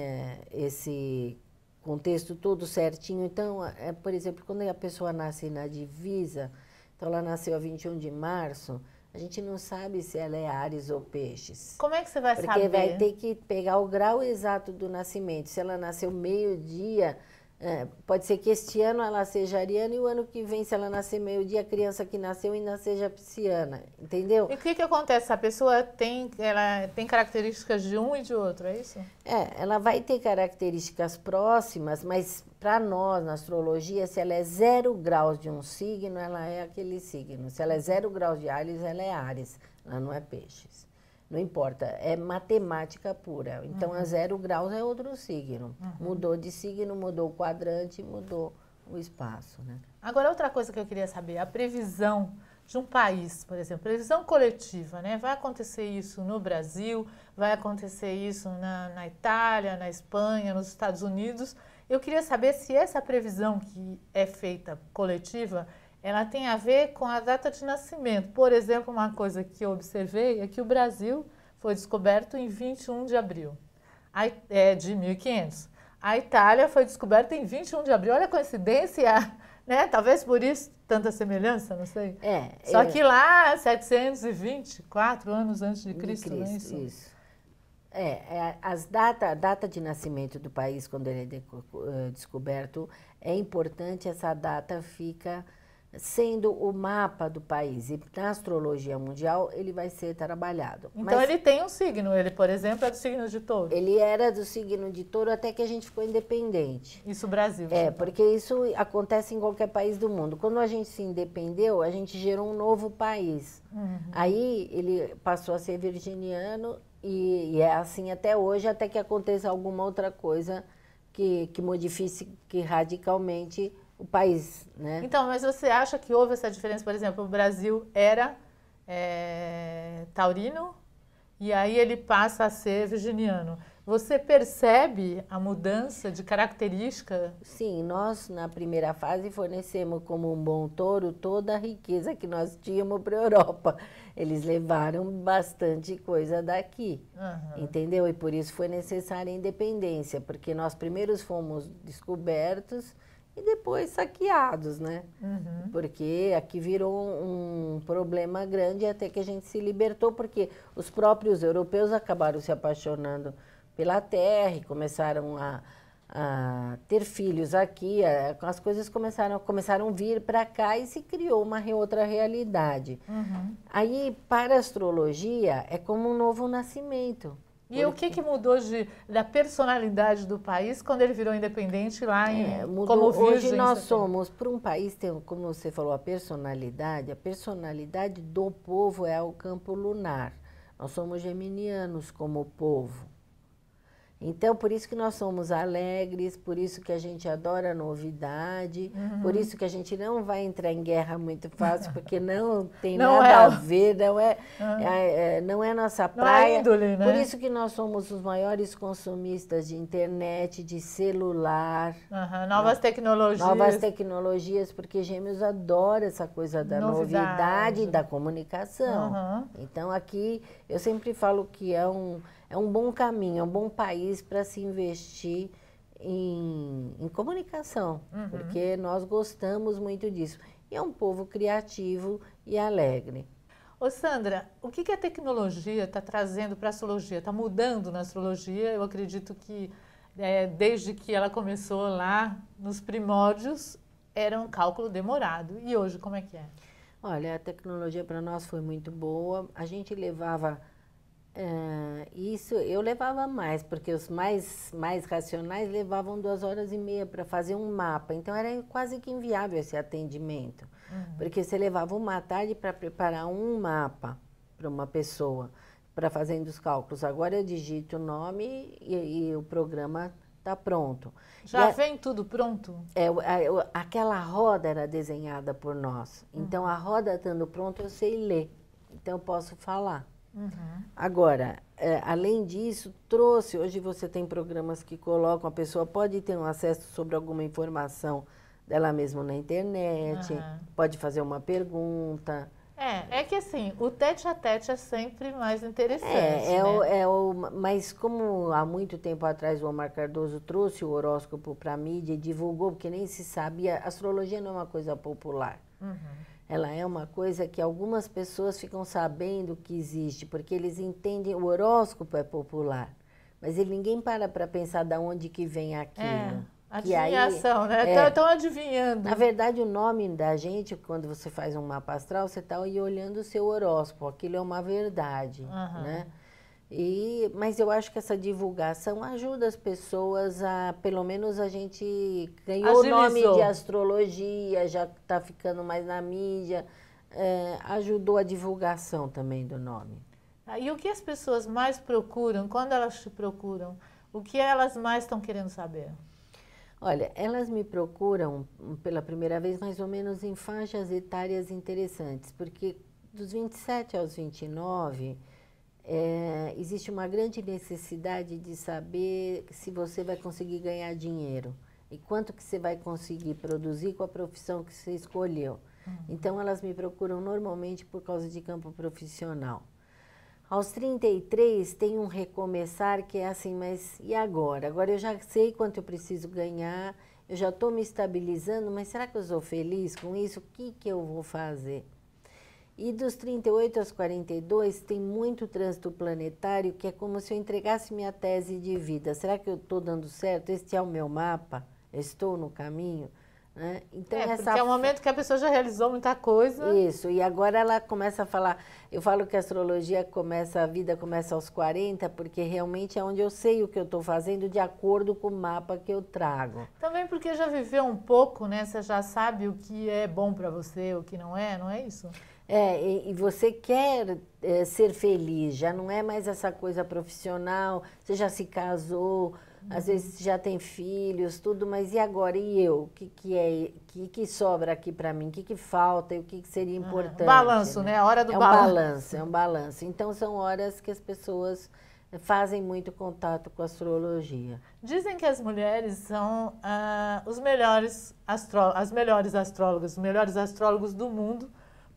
esse contexto todo certinho. Então, por exemplo, quando a pessoa nasce na divisa, então ela nasceu a 21 de março, a gente não sabe se ela é Áries ou Peixes. Como é que você vai saber? Porque vai ter que pegar o grau exato do nascimento. Se ela nasceu meio-dia, pode ser que este ano ela seja ariana e o ano que vem, se ela nascer meio-dia, a criança que nasceu ainda seja pisciana, entendeu? E o que acontece? A pessoa ela tem características de um e de outro, é isso? Ela vai ter características próximas, mas para nós, na astrologia, se ela é 0 graus de um signo, ela é aquele signo. Se ela é 0 graus de Áries, ela é Áries, ela não é Peixes. Não importa, é matemática pura. Então, a 0 graus é outro signo. Mudou de signo, mudou o quadrante, mudou o espaço, né? Agora, outra coisa que eu queria saber, a previsão de um país, por exemplo, previsão coletiva, né? Vai acontecer isso no Brasil, vai acontecer isso na Itália, na Espanha, nos Estados Unidos. Eu queria saber se essa previsão que é feita coletiva, ela tem a ver com a data de nascimento. Por exemplo, uma coisa que eu observei é que o Brasil foi descoberto em 21 de abril de 1500. A Itália foi descoberta em 21 de abril. Olha a coincidência, né? Talvez por isso tanta semelhança, não sei. Só que lá, 724 anos antes de Cristo, não é isso? Isso. A data de nascimento do país, quando ele é descoberto, é importante, essa data fica sendo o mapa do país. E na astrologia mundial, ele vai ser trabalhado. Então, ele tem um signo. Ele, por exemplo, é do signo de Touro. Ele era do signo de Touro até que a gente ficou independente. Isso, Brasil. Porque isso acontece em qualquer país do mundo. Quando a gente se independeu, a gente gerou um novo país. Aí, ele passou a ser virginiano e é assim até hoje, até que aconteça alguma outra coisa que modifique radicalmente o país, né? Então, mas você acha que houve essa diferença? Por exemplo, o Brasil era taurino e aí ele passa a ser virginiano. Você percebe a mudança de característica? Sim, nós na primeira fase fornecemos como um bom touro toda a riqueza que nós tínhamos para a Europa. Eles levaram bastante coisa daqui, entendeu? E por isso foi necessária a independência, porque nós primeiros fomos descobertos e depois saqueados, né? Porque aqui virou um problema grande até que a gente se libertou, porque os próprios europeus acabaram se apaixonando pela terra e começaram a ter filhos aqui, as coisas começaram a vir para cá e se criou uma outra realidade. Aí, para a astrologia, é como um novo nascimento. E o que mudou da personalidade do país quando ele virou independente lá como virgem? Hoje nós somos, para um país, como você falou, a personalidade do povo é o campo lunar. Nós somos geminianos como povo. Então, por isso que nós somos alegres, por isso que a gente adora novidade, por isso que a gente não vai entrar em guerra muito fácil, porque não tem nada a ver, não é nossa praia. Índole, né? Por isso que nós somos os maiores consumistas de internet, de celular. Novas tecnologias. Novas tecnologias, porque Gêmeos adora essa coisa da novidade e da comunicação. Então, aqui, eu sempre falo que é um bom caminho, é um bom país para se investir em comunicação, porque nós gostamos muito disso. E é um povo criativo e alegre. Ô Sandra, o que a tecnologia está trazendo para a astrologia? Está mudando na astrologia? Eu acredito que desde que ela começou lá nos primórdios, era um cálculo demorado. E hoje, como é que é? Olha, a tecnologia para nós foi muito boa. A gente levava... eu levava mais, porque os mais racionais levavam 2h30 para fazer um mapa. Então, era quase que inviável esse atendimento. Porque você levava uma tarde para preparar um mapa para uma pessoa, para fazendo os cálculos. Agora eu digito o nome e o programa está pronto. Já vem tudo pronto? Aquela roda era desenhada por nós. Então, a roda estando pronta, eu sei ler. Então, eu posso falar. Agora, além disso, hoje você tem programas que colocam, a pessoa pode ter um acesso sobre alguma informação dela mesma na internet, pode fazer uma pergunta. É que assim, o tete-a-tete é sempre mais interessante, mas como há muito tempo atrás o Omar Cardoso trouxe o horóscopo para a mídia e divulgou, porque nem se sabia, a astrologia não é uma coisa popular. Ela é uma coisa que algumas pessoas ficam sabendo que existe, porque eles entendem, o horóscopo é popular, mas ninguém para pensar de onde que vem aquilo. Adivinhação, né? Estão adivinhando. Na verdade, o nome da gente, quando você faz um mapa astral, você está aí olhando o seu horóscopo, aquilo é uma verdade, né? Mas eu acho que essa divulgação ajuda as pessoas pelo menos a gente ganhou o nome de astrologia, já está ficando mais na mídia, ajudou a divulgação também do nome. E o que as pessoas mais procuram, quando elas te procuram, o que elas mais estão querendo saber? Olha, elas me procuram pela primeira vez mais ou menos em faixas etárias interessantes, porque dos 27 aos 29, existe uma grande necessidade de saber se você vai conseguir ganhar dinheiro e quanto que você vai conseguir produzir com a profissão que você escolheu. Então, elas me procuram normalmente por causa de campo profissional. Aos 33, tem um recomeçar que é assim, mas e agora? Agora eu já sei quanto eu preciso ganhar, eu já estou me estabilizando, mas será que eu sou feliz com isso? O que que eu vou fazer? E dos 38 aos 42, tem muito trânsito planetário, que é como se eu entregasse minha tese de vida. Será que eu estou dando certo? Este é o meu mapa? Eu estou no caminho? Né? Então, porque é um momento que a pessoa já realizou muita coisa. Isso, e agora ela começa a falar, eu falo que a astrologia a vida começa aos 40, porque realmente é onde eu sei o que eu estou fazendo de acordo com o mapa que eu trago. Também porque já viveu um pouco, né? Você já sabe o que é bom para você, o que não é isso? E você quer ser feliz, já não é mais essa coisa profissional, você já se casou, às vezes já tem filhos, tudo, mas e agora? E eu? O que sobra aqui para mim? O que falta e o que seria importante? Balanço, né? A hora do balanço. É um balanço. Então, são horas que as pessoas fazem muito contato com a astrologia. Dizem que as mulheres são as melhores astrólogas, os melhores astrólogos do mundo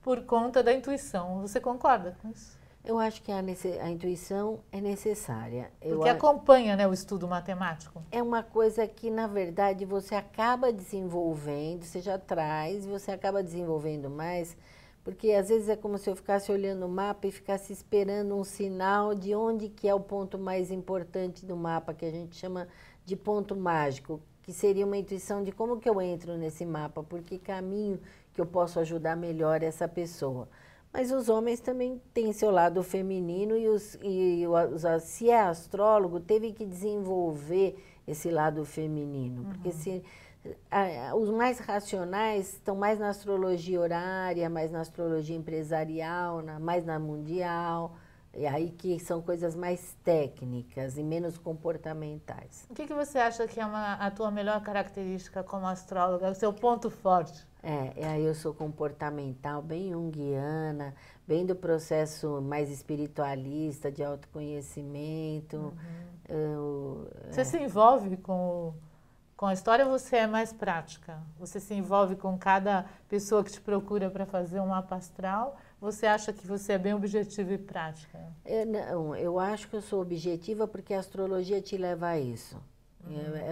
por conta da intuição. Você concorda com isso? Eu acho que a intuição é necessária. Porque acompanha, né, o estudo matemático. É uma coisa que, na verdade, você acaba desenvolvendo, você já traz, e você acaba desenvolvendo mais, porque às vezes é como se eu ficasse olhando o mapa e ficasse esperando um sinal de onde que é o ponto mais importante do mapa, que a gente chama de ponto mágico, que seria uma intuição de como que eu entro nesse mapa, por que caminho que eu posso ajudar melhor essa pessoa. Mas os homens também têm seu lado feminino se é astrólogo, teve que desenvolver esse lado feminino. Porque os mais racionais estão mais na astrologia horária, mais na astrologia empresarial, mais na mundial, e aí que são coisas mais técnicas e menos comportamentais. O que você acha que é a tua melhor característica como astróloga, o seu ponto forte? Aí eu sou comportamental, bem junguiana, bem do processo mais espiritualista, de autoconhecimento. Você se envolve com a história ou você é mais prática? Você se envolve com cada pessoa que te procura para fazer um mapa astral? Você acha que você é bem objetiva e prática? Não, eu acho que eu sou objetiva porque a astrologia te leva a isso.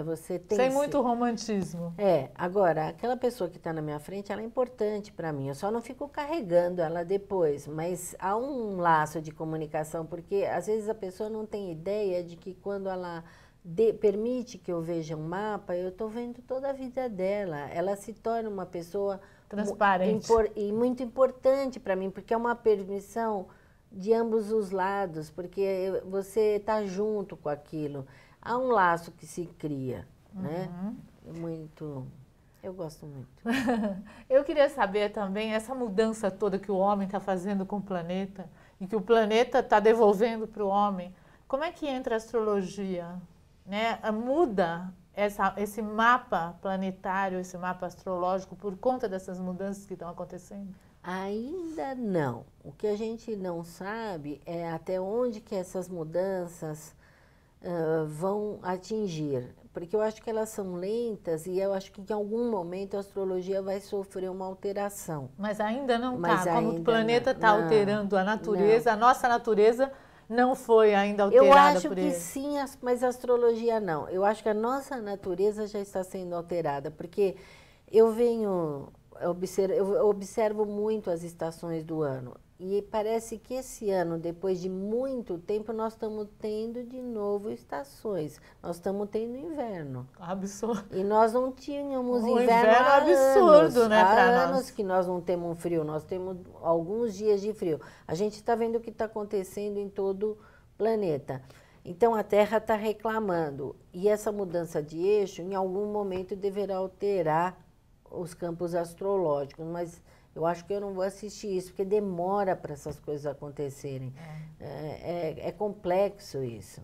Você tem sem muito romantismo. Agora, aquela pessoa que está na minha frente, ela é importante para mim. Eu só não fico carregando ela depois, mas há um laço de comunicação, porque às vezes a pessoa não tem ideia de que quando ela permite que eu veja um mapa, eu estou vendo toda a vida dela. Ela se torna uma pessoa transparente e muito importante para mim, porque é uma permissão de ambos os lados, porque você está junto com aquilo. Há um laço que se cria, né? Eu gosto muito. Eu queria saber também essa mudança toda que o homem está fazendo com o planeta e que o planeta está devolvendo para o homem. Como é que entra a astrologia? Né? Muda esse mapa planetário, esse mapa astrológico por conta dessas mudanças que estão acontecendo? Ainda não. O que a gente não sabe é até onde que essas mudanças vão atingir, porque eu acho que elas são lentas e eu acho que em algum momento a astrologia vai sofrer uma alteração. Mas ainda não está, como o planeta está alterando a natureza, a nossa natureza não foi ainda alterada por ele. Eu acho que sim, mas a astrologia não. Eu acho que a nossa natureza já está sendo alterada, porque eu observo muito as estações do ano. E parece que esse ano, depois de muito tempo, nós estamos tendo de novo estações. Nós estamos tendo inverno. Absurdo. E nós não tínhamos inverno há absurdo, anos, né, há para anos nós. Que nós não temos um frio, nós temos alguns dias de frio. A gente está vendo o que está acontecendo em todo o planeta. Então, a Terra está reclamando. E essa mudança de eixo, em algum momento, deverá alterar os campos astrológicos, mas eu acho que eu não vou assistir isso, porque demora para essas coisas acontecerem. É complexo isso.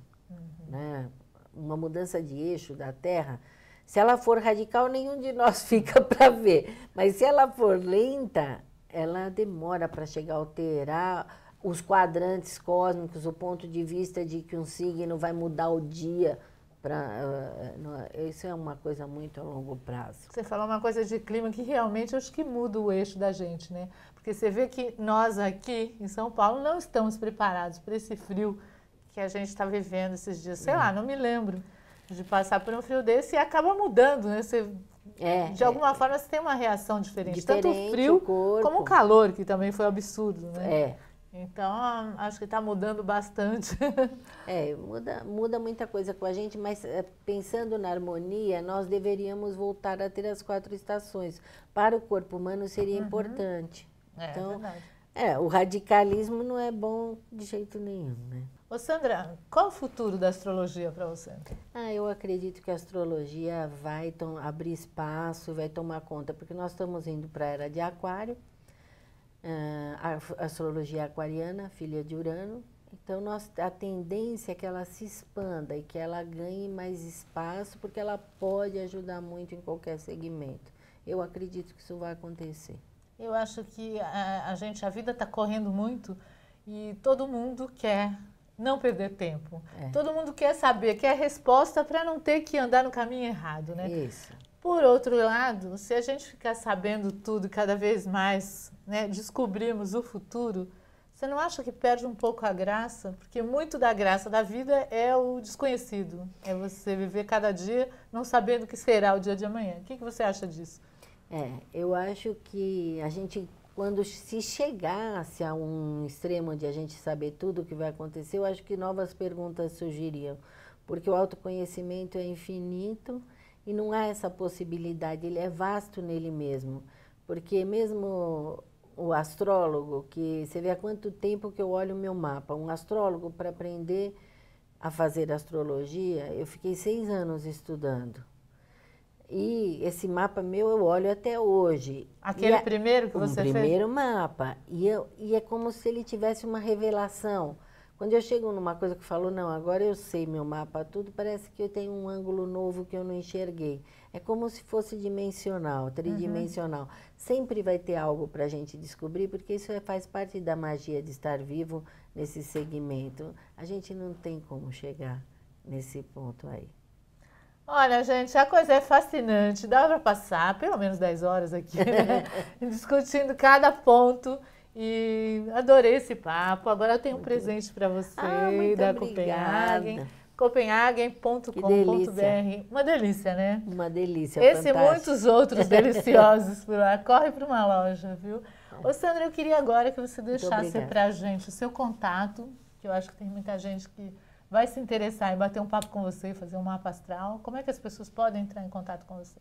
Né? Uma mudança de eixo da Terra, Se ela for radical, nenhum de nós fica para ver. Mas se ela for lenta, ela demora para chegar a alterar os quadrantes cósmicos, o ponto de vista de que um signo vai mudar o dia. Isso é uma coisa muito a longo prazo. Você falou uma coisa de clima que realmente acho que muda o eixo da gente, né? Porque você vê que nós aqui em São Paulo não estamos preparados para esse frio que a gente está vivendo esses dias. Sei lá, não me lembro de passar por um frio desse e acaba mudando, né? Você, de alguma forma você tem uma reação diferente. Tanto o frio como o calor, que também foi absurdo, né? Então, acho que está mudando bastante. Muda muita coisa com a gente, mas pensando na harmonia, nós deveríamos voltar a ter as 4 estações. Para o corpo humano seria importante. Então, o radicalismo não é bom de jeito nenhum, né? Ô Sandra, qual o futuro da astrologia para você? Eu acredito que a astrologia vai abrir espaço, vai tomar conta, porque nós estamos indo para a era de Aquário, a astrologia aquariana, filha de Urano. Então, a tendência é que ela se expanda e que ela ganhe mais espaço, porque ela pode ajudar muito em qualquer segmento. Eu acredito que isso vai acontecer. Eu acho que a vida está correndo muito e todo mundo quer não perder tempo. Todo mundo quer saber, quer resposta para não ter que andar no caminho errado, né? Isso. Por outro lado, se a gente ficar sabendo tudo cada vez mais, né, descobrirmos o futuro, você não acha que perde um pouco a graça? Porque muito da graça da vida é o desconhecido. É você viver cada dia não sabendo o que será o dia de amanhã. O que você acha disso? Eu acho que a gente, quando se chegasse a um extremo de a gente saber tudo o que vai acontecer, eu acho que novas perguntas surgiriam. Porque o autoconhecimento é infinito e não há essa possibilidade, ele é vasto nele mesmo. Porque mesmo o astrólogo, que você vê há quanto tempo que eu olho o meu mapa, um astrólogo para aprender a fazer astrologia, eu fiquei 6 anos estudando. E esse mapa meu eu olho até hoje. Aquele primeiro que você fez? O primeiro mapa. E é como se ele tivesse uma revelação. Quando eu chego numa coisa que falo, não, agora eu sei meu mapa tudo, parece que eu tenho um ângulo novo que eu não enxerguei. É como se fosse dimensional, tridimensional. Sempre vai ter algo para a gente descobrir, porque isso faz parte da magia de estar vivo nesse segmento. A gente não tem como chegar nesse ponto aí. Olha, gente, a coisa é fascinante. Dá para passar pelo menos 10 horas aqui, né? discutindo cada ponto. E adorei esse papo. Agora eu tenho um presente para você da Copenhagen. Copenhagen.com.br. Uma delícia, né? Uma delícia, esse e muitos outros deliciosos por lá. Corre para uma loja, viu? Ô, Sandra, eu queria agora que você deixasse para a gente o seu contato, que eu acho que tem muita gente que vai se interessar em bater um papo com você, fazer um mapa astral. Como é que as pessoas podem entrar em contato com você?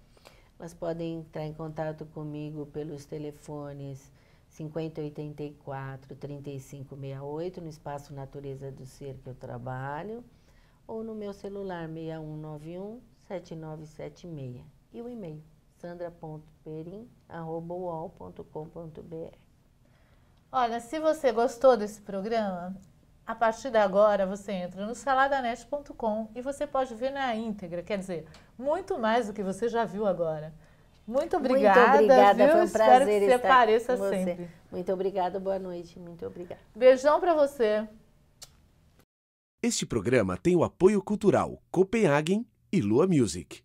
Elas podem entrar em contato comigo pelos telefones 5084-3568, no Espaço Natureza do Ser que eu trabalho, ou no meu celular 6191-7976. E o e-mail, sandra.perim@uol.com.br. Olha, se você gostou desse programa, a partir de agora você entra no saladanet.com e você pode ver na íntegra, quer dizer, muito mais do que você já viu agora. Muito obrigada, muito obrigada, viu? foi um prazer Espero que você apareça sempre. Muito obrigada, boa noite, muito obrigada. Beijão para você. Este programa tem o apoio cultural Copenhagen e Lua Music.